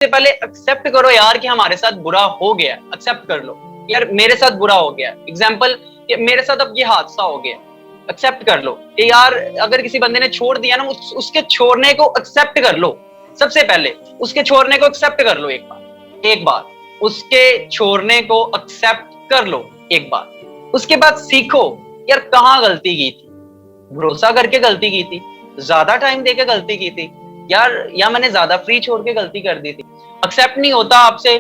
सबसे पहले एक्सेप्ट करो यार कि हमारे साथ बुरा हो गया। एक्सेप्ट कर लो यार मेरे साथ बुरा हो गया। एग्जाम्पल कि मेरे साथ अब ये हादसा हो गया, एक्सेप्ट कर लो कि यार अगर किसी बंदे ने छोड़ दिया ना, उसके छोड़ने को एक्सेप्ट कर लो। सबसे पहले उसके छोड़ने को एक्सेप्ट कर लो। एक बार उसके छोड़ने को एक्सेप्ट कर लो एक बार। उसके बाद सीखो यार कहाँ गलती की थी, भरोसा करके गलती की थी, ज्यादा टाइम देके गलती की थी यार, या मैंने ज्यादा फ्री छोड़ के गलती कर दी थी। एक्सेप्ट नहीं होता आपसे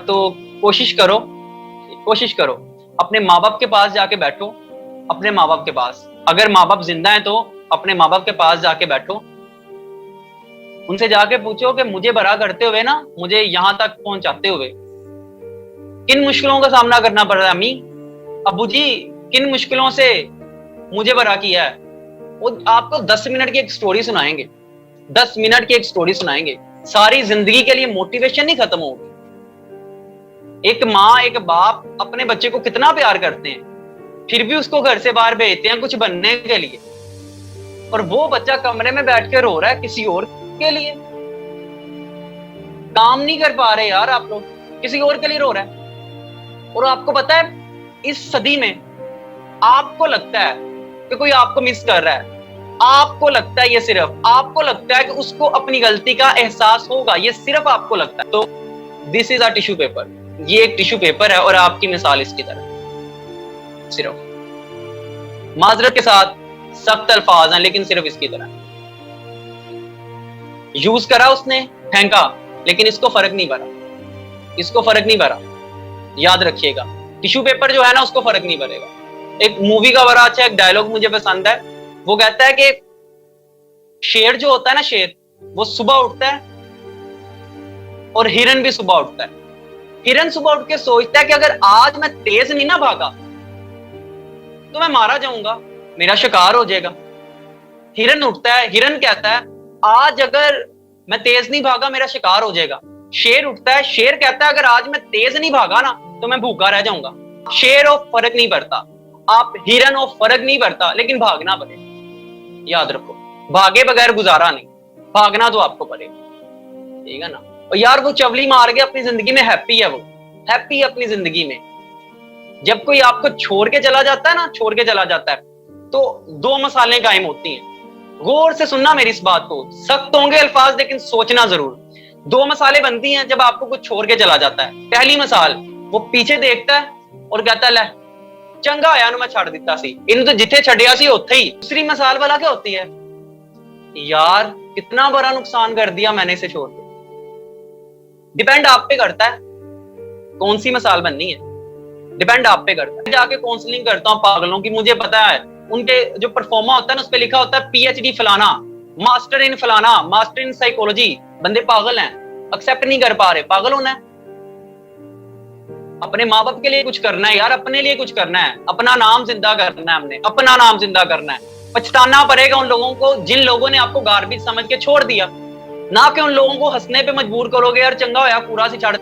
तो कोशिश करो अपने माँ बाप के पास जाके बैठो। अपने माँ बाप के पास, अगर माँ बाप जिंदा है तो अपने माँ बाप के पास जाके बैठो। उनसे जाके पूछो कि मुझे बड़ा करते हुए ना, मुझे यहां तक पहुंचाते हुए किन मुश्किलों का सामना करना पड़ रहा है। अम्मी अबू जी किन मुश्किलों से मुझे बड़ा किया है। वो आपको 10 मिनट की एक स्टोरी सुनाएंगे, 10 मिनट की एक स्टोरी सुनाएंगे, सारी जिंदगी के लिए मोटिवेशन नहीं खत्म होगी। एक माँ एक बाप अपने बच्चे को कितना प्यार करते हैं, फिर भी उसको घर से बाहर भेजते हैं कुछ बनने के लिए, और वो बच्चा कमरे में बैठ के रो रहा है किसी और के लिए। काम नहीं कर पा रहे यार आप लोग, किसी और के लिए रो रहा है। और आपको पता है इस सदी में आपको लगता है कि कोई आपको मिस कर रहा है, आपको लगता है, ये सिर्फ आपको लगता है कि उसको अपनी गलती का एहसास होगा, ये सिर्फ आपको लगता है। तो this is a tissue paper, ये एक टिश्यू पेपर है और आपकी मिसाल इसकी तरह। सिर्फ माजरत के साथ सख्त अल्फाज हैं, लेकिन सिर्फ इसकी तरह। यूज करा उसने, फेंका, लेकिन इसको फर्क नहीं पड़ा, इसको फर्क नहीं पड़ा। याद रखिएगा टिश्यू पेपर जो है ना, उसको फर्क नहीं पड़ेगा। एक मूवी का बड़ा अच्छा एक डायलॉग मुझे पसंद है, वो कहता है कि शेर जो होता है ना, शेर वो सुबह उठता है और हिरन भी सुबह उठता है। हिरन सुबह उठ के सोचता है कि अगर आज मैं तेज नहीं ना भागा तो मैं मारा जाऊंगा, मेरा शिकार हो जाएगा। हिरन उठता है, हिरन कहता है आज अगर मैं तेज नहीं भागा मेरा शिकार हो जाएगा। शेर उठता है, शेर कहता है अगर आज मैं तेज नहीं भागा ना तो मैं भूखा रह जाऊंगा। शेर और फर्क नहीं पड़ता, आप हिरन और फर्क नहीं पड़ता, लेकिन भागना पड़ेगा। याद रखो, भागे बगैर गुजारा नहीं, भागना तो आपको पड़ेगा, ठीक है ना। और यार वो चवली मार के अपनी जिंदगी में हैप्पी है, वो हैप्पी है अपनी जिंदगी में। जब कोई आपको छोड़ के चला जाता है ना, छोड़ के चला जाता है, तो दो मसालें कायम होती हैं। गौर से सुनना मेरी इस बात को, सख्त होंगे अल्फाज लेकिन सोचना जरूर। दो मसाले बनती हैं जब आपको कुछ छोड़ के चला जाता है। पहली मसाल, वो पीछे देखता है और कहता है ले चंगा होया मैं छड़ दिता सी, इन तो जिथे छड़िया सी उत्थे ही। दूसरी मसाल वाला क्या होती है, यार कितना बड़ा नुकसान कर दिया मैंने इसे छोड़ के। डिपेंड आप पे करता है कौन सी मसाल बननी है, डिपेंड आप पे करता है। जाके काउंसलिंग करता हूँ पागलों की, मुझे पता है उनके जो परफॉर्मा होता है ना, उस पे लिखा होता है पीएचडी फलाना, मास्टर इन फलाना, मास्टर इन साइकोलॉजी। बंदे पागल हैं, एक्सेप्ट नहीं कर पा रहे। पागल होना है, अपने माँ बाप के लिए कुछ करना है यार, अपने लिए कुछ करना है, अपना नाम जिंदा करना है, हमने अपना नाम जिंदा करना है। पछताना पड़ेगा उन लोगों को जिन लोगों ने आपको गार्बेज समझ के छोड़ दिया, ना कि उन लोगों को हंसने पे मजबूर करोगे यार चंगा होया पूरा सी छड़